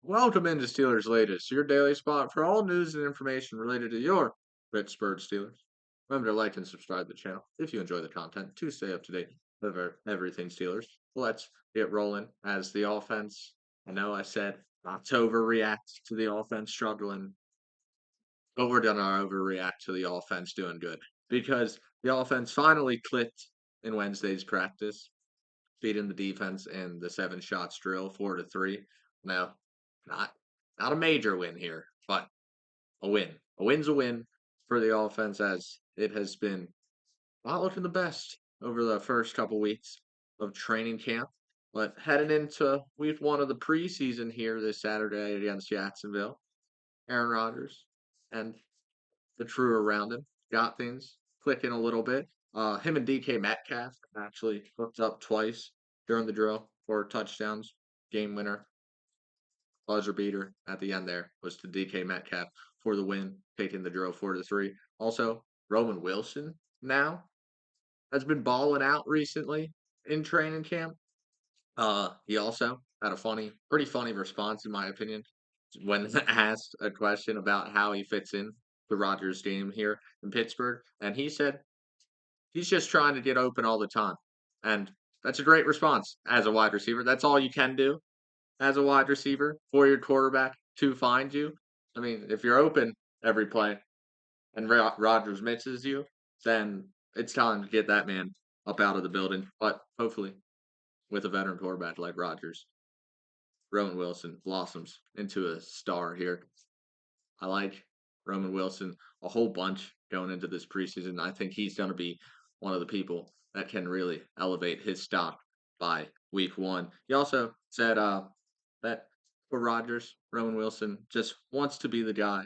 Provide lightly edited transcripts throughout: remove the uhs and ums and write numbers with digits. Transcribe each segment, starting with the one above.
Welcome into Steelers Latest, your daily spot for all news and information related to your Pittsburgh Steelers. Remember to like and subscribe to the channel if you enjoy the content to stay up to date with everything Steelers. Let's get rolling as the offense. I know I said not to overreact to the offense struggling, but we're gonna overreact to the offense doing good because the offense finally clicked in Wednesday's practice, beating the defense in the 7 shots drill 4-3. Now, not not a major win here, but a win. A win's a win for the offense as it has been not looking the best over the first couple weeks of training camp. But heading into week 1 of the preseason here this Saturday against Jacksonville, Aaron Rodgers and the crew around him got things clicking a little bit. Him and DK Metcalf actually hooked up twice during the drill for touchdowns, game winner, buzzer beater at the end there was to DK Metcalf for the win, taking the drill 4-3. Also, Roman Wilson now has been balling out recently in training camp. He also had a pretty funny response, in my opinion, when asked a question about how he fits in the Rodgers game here in Pittsburgh, and he said he's just trying to get open all the time, and that's a great response as a wide receiver. That's all you can do as a wide receiver for your quarterback to find you. I mean, if you're open every play and Rodgers misses you, then it's time to get that man up out of the building. But hopefully, with a veteran quarterback like Rodgers, Roman Wilson blossoms into a star here. I like Roman Wilson a whole bunch going into this preseason. I think he's going to be one of the people that can really elevate his stock by week 1. He also said that for Rodgers, Roman Wilson just wants to be the guy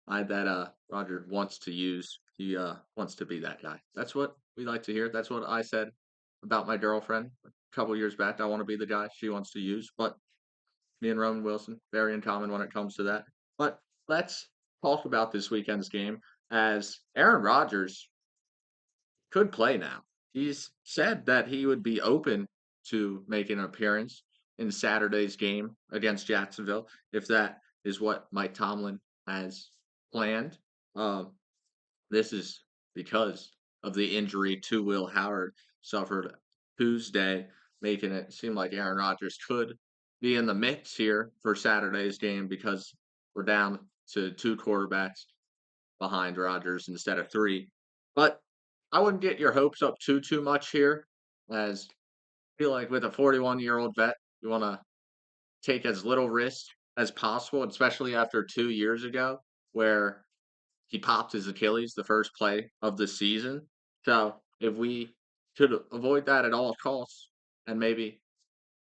that Rodgers wants to use. He wants to be that guy. That's what we like to hear. That's what I said about my girlfriend a couple years back. I want to be the guy she wants to use. But me and Roman Wilson, very in common when it comes to that. But let's talk about this weekend's game as Aaron Rodgers could play now. He's said that he would be open to making an appearance in Saturday's game against Jacksonville if that is what Mike Tomlin has planned. Um, this is because of the injury to Will Howard suffered Tuesday, making it seem like Aaron Rodgers could be in the mix here for Saturday's game because we're down to 2 quarterbacks behind Rodgers instead of 3. But I wouldn't get your hopes up too much here, as I feel like with a 41-year-old vet, you want to take as little risk as possible, especially after 2 years ago where he popped his Achilles the first play of the season. So if we could avoid that at all costs and maybe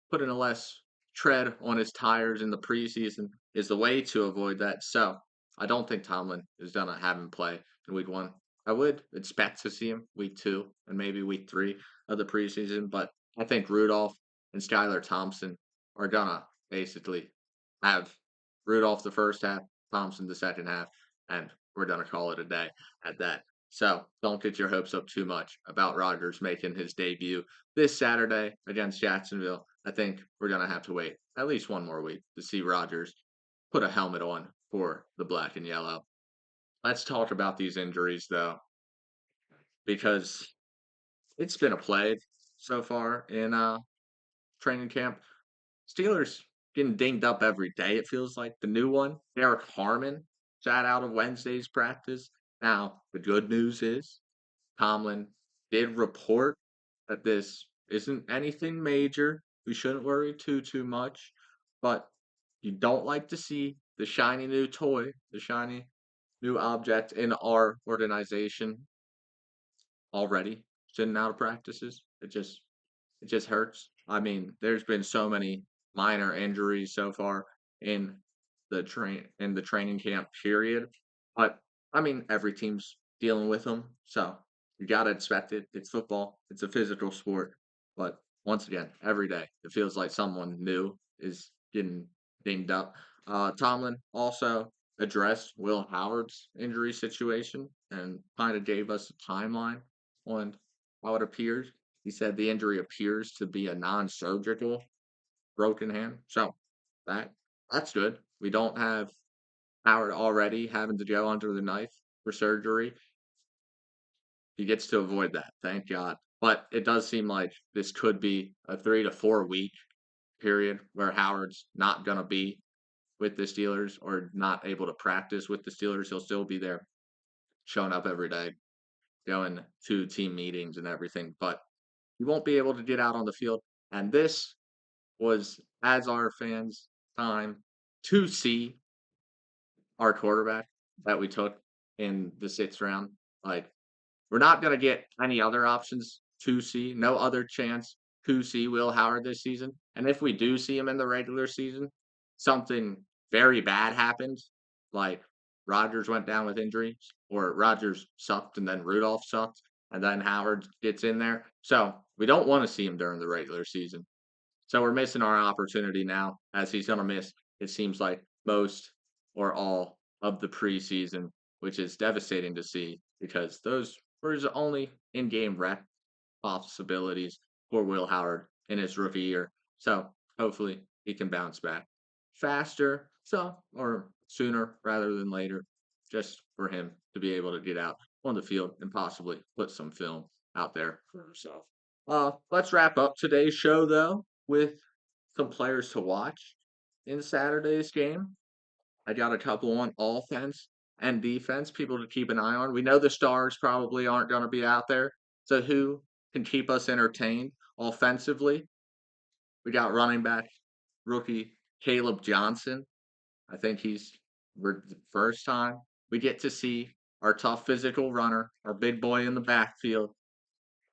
put in a less tread on his tires in the preseason is the way to avoid that. So I don't think Tomlin is going to have him play in week 1. I would expect to see him week 2 and maybe week 3 of the preseason, but I think Rudolph and Skylar Thompson are going to basically have Rudolph the first half, Thompson the second half, and we're going to call it a day at that. So don't get your hopes up too much about Rodgers making his debut this Saturday against Jacksonville. I think we're going to have to wait at least one more week to see Rodgers put a helmet on for the black and yellow. Let's talk about these injuries, though, because it's been a plague so far in training camp. Steelers getting dinged up every day, it feels like. The new one, Derek Harmon, sat out of Wednesday's practice. Now, the good news is Tomlin did report that this isn't anything major. We shouldn't worry too much. But you don't like to see the shiny new toy, the shiny new object in our organization already sitting out of practices. It just hurts. I mean, there's been so many minor injuries so far in the training camp period. But I mean, every team's dealing with them, so you gotta expect it. It's football. It's a physical sport. But once again, every day it feels like someone new is getting dinged up. Tomlin also addressed Will Howard's injury situation and kind of gave us a timeline on how it appears. He said the injury appears to be a non-surgical broken hand. So that That's good. We don't have Howard already having to go under the knife for surgery. He gets to avoid that, thank God. But it does seem like this could be a 3 to 4 week period where Howard's not going to be with the Steelers or not able to practice with the Steelers. He'll still be there, showing up every day, going to team meetings and everything, but he won't be able to get out on the field. And this was, as our fans' time to see our quarterback that we took in the 6th round. Like, we're not going to get any other options to see, no other chance to see Will Howard this season. And if we do see him in the regular season, something very bad happened, like Rodgers went down with injuries, or Rodgers sucked and then Rudolph sucked, and then Howard gets in there. So we don't want to see him during the regular season. So we're missing our opportunity now, as he's going to miss, it seems like, most or all of the preseason, which is devastating to see because those were his only in game rep possibilities for Will Howard in his rookie year. So hopefully he can bounce back faster, so or sooner rather than later, just for him to be able to get out on the field and possibly put some film out there for himself. Let's wrap up today's show though with some players to watch in Saturday's game. I got a couple on offense and defense, people to keep an eye on. We know the stars probably aren't going to be out there. So who can keep us entertained offensively? We got running back rookie Caleb Johnson. I think we're the first time we get to see our tough physical runner, our big boy in the backfield.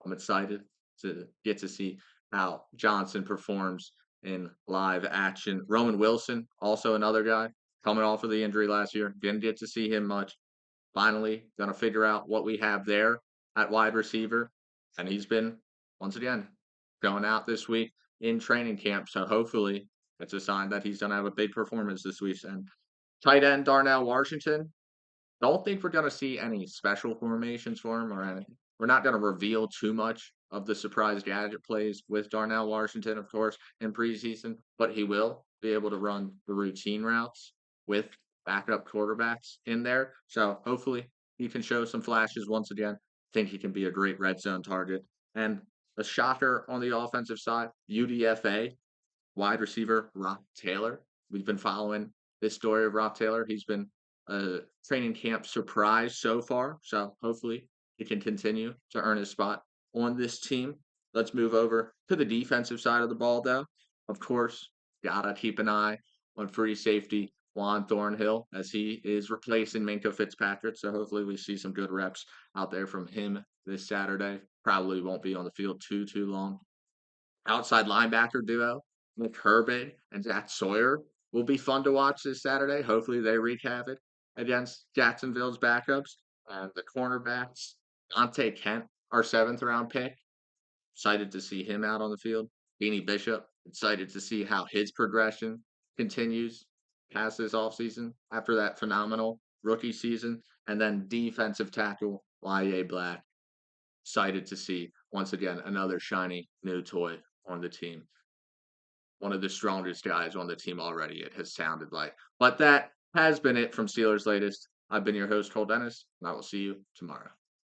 I'm excited to get to see how Johnson performs in live action. Roman Wilson, also another guy coming off of the injury last year. Didn't get to see him much. Finally, going to figure out what we have there at wide receiver. And he's been, once again, going out this week in training camp. So hopefully it's a sign that he's going to have a big performance this week. And tight end Darnell Washington, don't think we're going to see any special formations for him or anything. We're not going to reveal too much of the surprise gadget plays with Darnell Washington, of course, in preseason, but he will be able to run the routine routes with backup quarterbacks in there. So hopefully he can show some flashes once again. Think he can be a great red zone target. And a shocker on the offensive side, UDFA wide receiver Rock Taylor. We've been following this story of Rock Taylor. He's been a training camp surprise so far. So hopefully he can continue to earn his spot on this team. Let's move over to the defensive side of the ball, though. Of course, gotta keep an eye on free safety Juan Thornhill as he is replacing Minkah Fitzpatrick. So hopefully we see some good reps out there from him this Saturday. Probably won't be on the field too long. Outside linebacker duo, Nick Herbig and Zach Sawyer will be fun to watch this Saturday. Hopefully they wreak havoc against Jacksonville's backups. And the cornerbacks, Dante Kent, our 7th round pick. Excited to see him out on the field. Beanie Bishop, excited to see how his progression continues past this offseason after that phenomenal rookie season. And then defensive tackle, Y.A. Black. Excited to see, once again, another shiny new toy on the team. One of the strongest guys on the team already, it has sounded like. But that has been it from Steelers Latest. I've been your host, Cole Denis, and I will see you tomorrow.